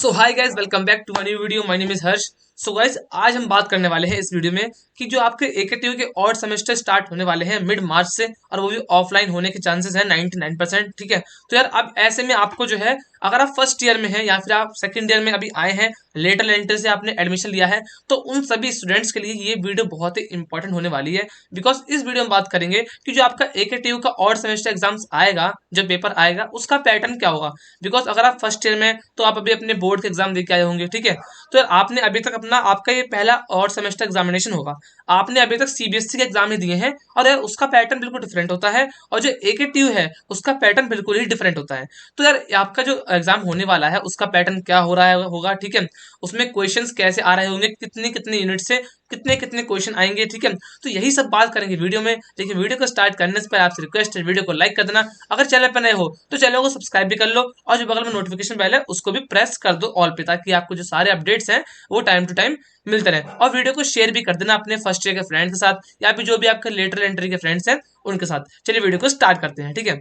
So hi guys, welcome back to my new video. My name is Harsh. So guys, आज हम बात करने वाले हैं इस वीडियो में कि जो आपके एकेटीयू के और सेमेस्टर स्टार्ट होने वाले हैं मिड मार्च से, और वो भी ऑफलाइन होने के चांसेस हैं 99%। ठीक है, तो यार अब ऐसे में आपको जो है, अगर आप फर्स्ट ईयर में हैं या फिर आप सेकंड ईयर में अभी आए हैं, लेटर एंट्री से आपने एडमिशन लिया है, तो उन सभी स्टूडेंट्स के लिए ये वीडियो बहुत ही इंपॉर्टेंट होने वाली है। बिकॉज इस वीडियो में बात करेंगे कि जो आपका एकेटीयू का और सेमेस्टर एग्जाम्स आएगा, जो पेपर आएगा, उसका पैटर्न क्या होगा। बिकॉज अगर आप फर्स्ट ईयर में, तो आप अभी अपने बोर्ड के एग्जाम दे के आए होंगे। ठीक है, तो यार आपने अभी तक अपना, आपका ये पहला और सेमेस्टर एग्जामिनेशन होगा। आपने अभी तक सीबीएसई के एग्जाम ही दिए हैं, और यार उसका पैटर्न बिल्कुल डिफरेंट होता है, और जो एकेटीयू है उसका पैटर्न बिल्कुल ही डिफरेंट होता है। तो यार आपका जो एग्जाम होने वाला है उसका पैटर्न क्या हो रहा है होगा। ठीक है, उसमें क्वेश्चंस कैसे आ रहे होंगे, कितने कितने यूनिट से कितने कितने क्वेश्चन आएंगे। ठीक है, तो यही सब बात करेंगे वीडियो में। लेकिन वीडियो को स्टार्ट करने से पहले आपसे रिक्वेस्ट है, वीडियो को लाइक कर देना। अगर चैनल पर नए हो तो चैनल को सब्सक्राइब भी कर लो, और जो बगल में नोटिफिकेशन बेल है उसको भी प्रेस कर दो ऑल पे, ताकि आपको जो सारे अपडेट्स हैं वो टाइम टू टाइम मिलते रहे। और वीडियो को शेयर भी कर देना अपने फर्स्ट ईयर के फ्रेंड्स के साथ, या फिर जो भी आपके लेटर एंट्री के फ्रेंड्स हैं उनके साथ। चलिए वीडियो को स्टार्ट करते हैं। ठीक है,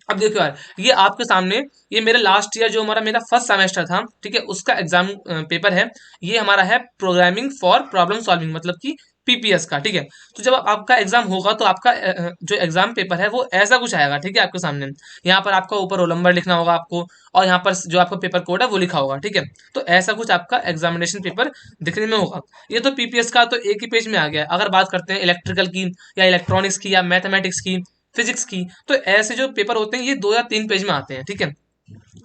अब देखो यार, ये आपके सामने, ये मेरे लास्ट ईयर जो मेरा फर्स्ट सेमेस्टर था, ठीक है, उसका एग्जाम पेपर है। ये हमारा है प्रोग्रामिंग फॉर प्रॉब्लम सॉल्विंग, मतलब कि पीपीएस का। ठीक है, तो जब आपका एग्जाम होगा तो आपका जो एग्जाम पेपर है वो ऐसा कुछ आएगा। ठीक है, आपके सामने यहाँ पर आपका ऊपर रोल नंबर लिखना होगा आपको, और यहाँ पर जो आपका पेपर कोड है वो लिखा होगा। ठीक है, तो ऐसा कुछ आपका एग्जामिनेशन पेपर दिखने में होगा। ये तो पीपीएस का तो एक ही पेज में आ गया। अगर बात करते हैं इलेक्ट्रिकल की, या इलेक्ट्रॉनिक्स की, या मैथमेटिक्स की, फिजिक्स की, तो ऐसे जो पेपर होते हैं ये 2 या 3 पेज में आते हैं। ठीक है,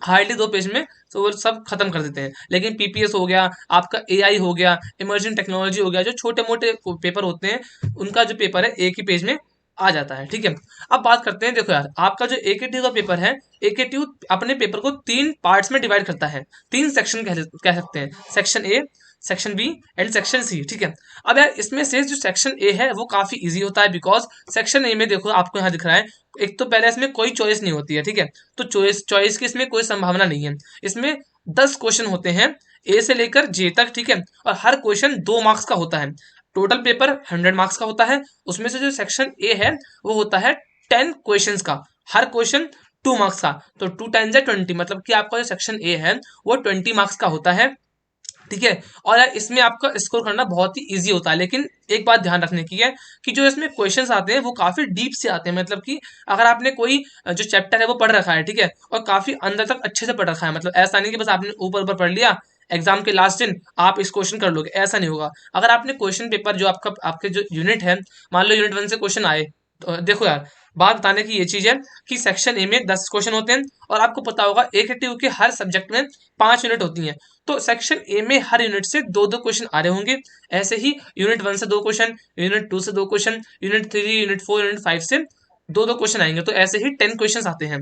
हार्डली 2 पेज में तो वो सब खत्म कर देते हैं। लेकिन पीपीएस हो गया, आपका एआई हो गया, इमर्जिंग टेक्नोलॉजी हो गया, जो छोटे मोटे पेपर होते हैं उनका जो पेपर है एक ही पेज में आ जाता है। ठीक है, अब बात करते हैं। देखो यार, आपका जो एकेटीयू का पेपर है, एकेटीयू अपने पेपर को 3 पार्ट्स में डिवाइड करता है। 3 सेक्शन कह सकते हैं, section A, section B and section C. ठीक है, अब यार इसमें से जो सेक्शन ए है वो काफी इजी होता है। बिकॉज सेक्शन ए में देखो, आपको यहाँ दिख रहा है, एक तो पहले इसमें कोई चॉइस नहीं होती है। ठीक है, तो चॉइस चॉइस की इसमें कोई संभावना नहीं है। इसमें 10 क्वेश्चन होते हैं, ए से लेकर जे तक। ठीक है, और हर क्वेश्चन 2 मार्क्स का होता है। टोटल पेपर 100 मार्क्स का होता है। उसमें से जो सेक्शन ए है वो होता है 10 क्वेश्चन का, हर क्वेश्चन 2 मार्क्स का। तो 2 × 10 = 20, मतलब कि आपका जो सेक्शन ए है वो 20 मार्क्स का होता है। ठीक है, और यार इसमें आपका स्कोर करना बहुत ही इजी होता है। लेकिन एक बात ध्यान रखने की है कि जो इसमें क्वेश्चंस आते हैं वो काफी डीप से आते हैं। मतलब कि अगर आपने कोई जो चैप्टर है वो पढ़ रखा है, ठीक है, और काफी अंदर तक अच्छे से पढ़ रखा है, मतलब ऐसा नहीं कि बस आपने ऊपर ऊपर पढ़ लिया, एग्जाम के लास्ट दिन आप इस क्वेश्चन कर लोगे, ऐसा नहीं होगा। अगर आपने क्वेश्चन पेपर जो आपका, आपके जो यूनिट है, मान लो यूनिट 1 से क्वेश्चन आए, तो देखो यार, बात बताने की ये चीज है कि सेक्शन ए में 10 क्वेश्चन होते हैं, और आपको पता होगा एक के हर सब्जेक्ट में 5 यूनिट होती हैं। तो सेक्शन ए में हर यूनिट से 2-2 क्वेश्चन आ रहे होंगे। ऐसे ही यूनिट 1 से 2 क्वेश्चन, यूनिट 2 से 2 क्वेश्चन, यूनिट 3, यूनिट 4, यूनिट 5 से 2-2 क्वेश्चन आएंगे। तो ऐसे ही 10 क्वेश्चन आते हैं,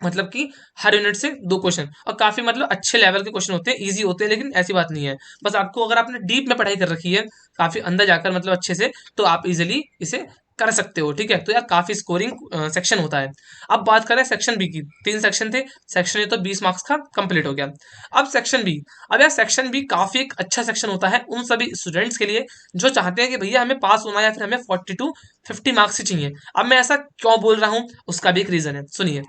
मतलब कि हर यूनिट से 2 क्वेश्चन, और काफी मतलब अच्छे लेवल के क्वेश्चन होते हैं, इजी होते हैं। लेकिन ऐसी बात नहीं है, बस आपको, अगर आपने डीप में पढ़ाई कर रखी है, काफी अंदर जाकर, मतलब अच्छे से, तो आप इजिली इसे कर सकते हो। ठीक है, तो यार काफी स्कोरिंग सेक्शन होता है। अब बात करें सेक्शन बी की, 3 सेक्शन थे। सेक्शन ए तो 20 मार्क्स का कंप्लीट हो गया। अब सेक्शन बी, अब यार सेक्शन बी काफी एक अच्छा सेक्शन होता है उन सभी स्टूडेंट्स के लिए जो चाहते हैं कि भैया हमें पास होना है, या फिर हमें 40 to 50 मार्क्स ही चाहिए। अब मैं ऐसा क्यों बोल रहा हूँ, उसका भी एक रीजन है, सुनिए।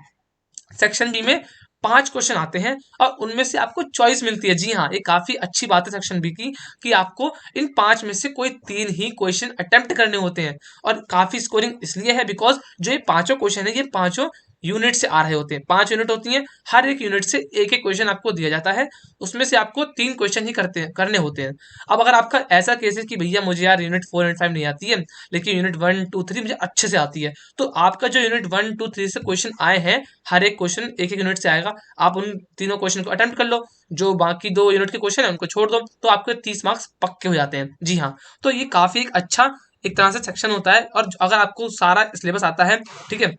सेक्शन बी में 5 क्वेश्चन आते हैं, और उनमें से आपको चॉइस मिलती है। जी हाँ, ये काफी अच्छी बात है सेक्शन बी की, कि आपको इन 5 में से कोई 3 ही क्वेश्चन अटेम्प्ट करने होते हैं। और काफी स्कोरिंग इसलिए है बिकॉज जो ये पांचों क्वेश्चन है, ये पांचों यूनिट से आ रहे होते हैं। 5 यूनिट होती हैं, हर एक यूनिट से एक एक क्वेश्चन आपको दिया जाता है। उसमें से आपको 3 क्वेश्चन ही करने होते हैं। अब अगर आपका ऐसा केस है कि भैया मुझे यार यूनिट 4, यूनिट 5 नहीं आती है, लेकिन यूनिट 1, 2, 3 मुझे अच्छे से आती है, तो आपका जो यूनिट 1, 2, 3 से क्वेश्चन आए हैं, हर एक क्वेश्चन एक एक यूनिट से आएगा। आप उन तीनों क्वेश्चन को अटेम्प्ट कर लो, जो बाकी 2 यूनिट के क्वेश्चन है उनको छोड़ दो, तो आपके 30 मार्क्स पक्के हो जाते हैं। जी हाँ, तो ये काफी एक अच्छा, एक तरह से सेक्शन होता है। और अगर आपको सारा सिलेबस आता है, ठीक है,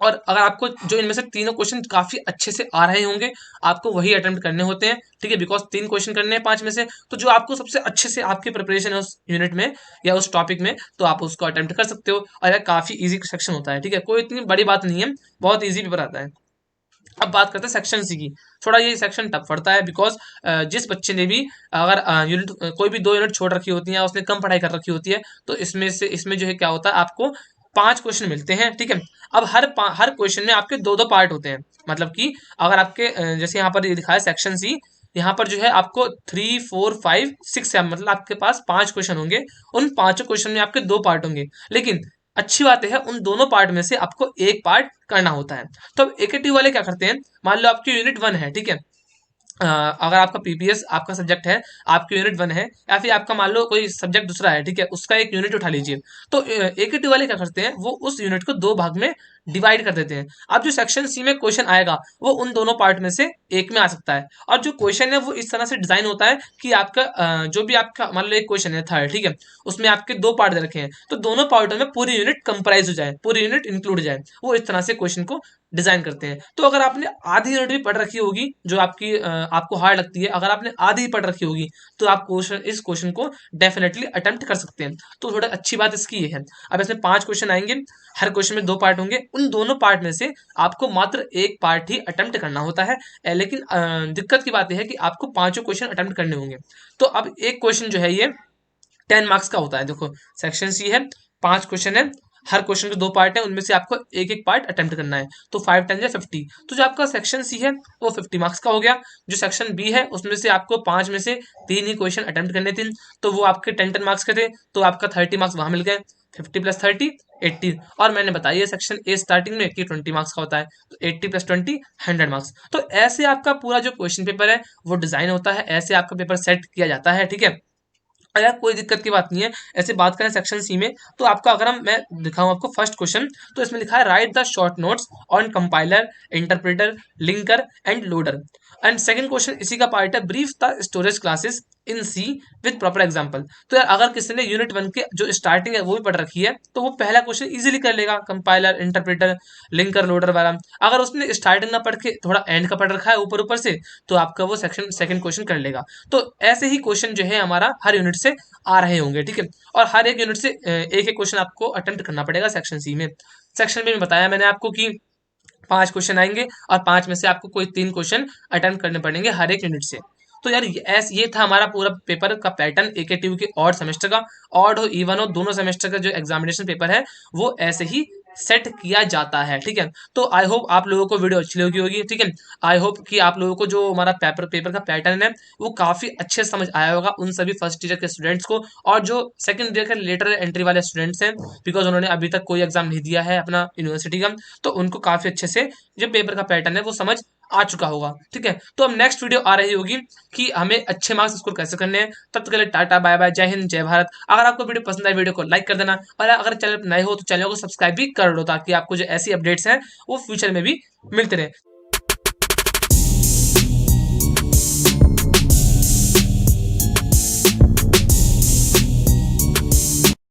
और अगर आपको जो इनमें से तीनों क्वेश्चन काफी अच्छे से आ रहे होंगे, आपको वही अटेम्प्ट करने होते हैं। ठीक है, बिकॉज 3 क्वेश्चन करने हैं 5 में से, तो जो आपको सबसे अच्छे से आपकी प्रिपरेशन है उस यूनिट में या उस टॉपिक में, तो आप उसको अटेम्प्ट कर सकते हो। और यह काफी इजी सेक्शन होता है। ठीक है, कोई इतनी बड़ी बात नहीं है, बहुत इजी पेपर आता है। अब बात करते हैं सेक्शन सी की। थोड़ा ये सेक्शन टफ पड़ता है, बिकॉज जिस बच्चे ने भी, अगर यूनिट कोई भी 2 यूनिट छोड़ रखी होती है, या उसने कम पढ़ाई कर रखी होती है, तो इसमें जो है क्या होता है, आपको 5 क्वेश्चन मिलते हैं। ठीक है, अब हर क्वेश्चन में आपके 2-2 पार्ट होते हैं। मतलब कि अगर आपके जैसे यहाँ पर ये लिखा है सेक्शन सी, यहाँ पर जो है आपको 3, 4, 5, 6 है, मतलब आपके पास 5 क्वेश्चन होंगे। उन 5 क्वेश्चन में आपके 2 पार्ट होंगे, लेकिन अच्छी बात है उन दोनों पार्ट में से आपको एक पार्ट करना होता है। तो अब एकेटिव वाले क्या करते हैं, मान लो आपकी यूनिट 1 है, ठीक है। अगर आपका पीपीएस आपका सब्जेक्ट है, आपकी यूनिट 1 है, या फिर आपका मान लो कोई सब्जेक्ट दूसरा है, ठीक है, उसका एक यूनिट उठा लीजिए। तो एकेटिव वाले क्या करते हैं, वो उस यूनिट को 2 भाग में डिवाइड कर देते हैं। अब जो सेक्शन सी में क्वेश्चन आएगा वो उन दोनों पार्ट में से एक में आ सकता है, और जो क्वेश्चन है वो इस तरह से डिजाइन होता है कि आपका जो भी आपका मान लो एक क्वेश्चन है थर्ड, ठीक है, उसमें आपके 2 पार्ट दे रखे हैं, तो दोनों पार्टों में पूरी यूनिट कंप्राइज हो जाए, पूरी यूनिट इंक्लूड हो जाए, वो इस तरह से क्वेश्चन को डिजाइन करते हैं। तो अगर आपने आधी यूनिट भी पढ़ रखी होगी जो आपकी आपको हार्ड लगती है, अगर आपने आधी ही पढ़ रखी होगी, तो आप इस क्वेश्चन को डेफिनेटली अटेम्प्ट कर सकते हैं। तो थोड़ा अच्छी बात इसकी ये है, अब इसमें 5 क्वेश्चन आएंगे, हर क्वेश्चन में 2 पार्ट होंगे, उन दोनों पार्ट में से आपको मात्र एक पार्ट ही अटेम्प्ट करना होता है। लेकिन दिक्कत की बात यह है कि आपको पांचों क्वेश्चन अटेम्प्ट करने होंगे। तो अब एक क्वेश्चन जो है ये 10 मार्क्स का होता है। देखो सेक्शन सी है, 5 क्वेश्चन है, हर क्वेश्चन के 2 पार्ट है, उनमें से आपको एक एक पार्ट अटेम्प्ट करना है। तो 5 10 50। तो जो आपका सेक्शन सी है वो 50 मार्क्स का हो गया। जो सेक्शन बी है उसमें से आपको 5 में से 3 ही क्वेश्चन अटेम्प्ट करने थे, तो वो आपके 10 मार्क्स के थे, तो आपका 30 मार्क्स वहां मिल गए। 50 + 30 80। और मैंने बताया सेक्शन ए स्टार्टिंग में कि 20 मार्क्स का होता है, तो 80 + 20 100 मार्क्स। तो ऐसे आपका पूरा जो क्वेश्चन पेपर है वो डिजाइन होता है, ऐसे आपका पेपर सेट किया जाता है, ठीक है। अगर कोई दिक्कत की बात नहीं है। ऐसे बात करें सेक्शन सी में, तो आपका अगर मैं दिखाऊं आपको फर्स्ट क्वेश्चन, तो इसमें लिखा है write the short notes on compiler, interpreter, linker and loader. And second question इसी का पार्ट है, brief the storage classes in C with proper example. तो यार अगर किसी ने यूनिट 1 के जो स्टार्टिंग है वो भी पढ़ रखी है, तो वो पहला क्वेश्चन इजीली कर लेगा, कंपाइलर, इंटरप्रेटर, लिंकर, लोडर वाला। अगर उसने स्टार्टिंग ना पढ़ के थोड़ा एंड का पढ़ रखा है ऊपर ऊपर से, तो आपका वो सेक्शन सेकंड क्वेश्चन कर लेगा। तो ऐसे ही क्वेश्चन जो है हमारा हर यूनिट से आ रहे होंगे, ठीक है। और हर एक यूनिट से एक एक क्वेश्चन आपको अटेम्प्ट करना पड़ेगा सेक्शन सी में। सेक्शन बी में बताया मैंने आपको कि 5 क्वेश्चन आएंगे, और 5 में से आपको कोई 3 क्वेश्चन अटेम्प्ट करने पड़ेंगे हर एक यूनिट से। तो यार ये था हमारा पूरा पेपर का पैटर्न एकेटीयू के ऑड सेमेस्टर का। ऑड हो इवन हो, दोनों सेमेस्टर का जो एग्जामिनेशन पेपर है वो ऐसे ही सेट किया जाता है, ठीक है। तो आई होप आप लोगों को वीडियो अच्छी लगी होगी, ठीक है। आई होप कि आप लोगों को जो हमारा पेपर का पैटर्न है वो काफी अच्छे से समझ आया होगा उन सभी फर्स्ट ईयर के स्टूडेंट्स को, और जो सेकंड ईयर के लेटर एंट्री वाले स्टूडेंट्स हैं, बिकॉज उन्होंने अभी तक कोई एग्जाम नहीं दिया है अपना यूनिवर्सिटी का, तो उनको काफी अच्छे से जो पेपर का पैटर्न है वो समझ आ चुका होगा, ठीक है। तो अब नेक्स्ट वीडियो आ रही होगी कि हमें अच्छे मार्क्स स्कोर कैसे करने हैं। तब तक के लिए टाटा बाय बाय, जय हिंद जय भारत। अगर आपको वीडियो पसंद आए वीडियो को लाइक कर देना, और अगर चैनल पर नए हो तो चैनल को सब्सक्राइब भी कर लो, ताकि आपको जो ऐसी अपडेट्स हैं वो फ्यूचर में भी मिलते रहे।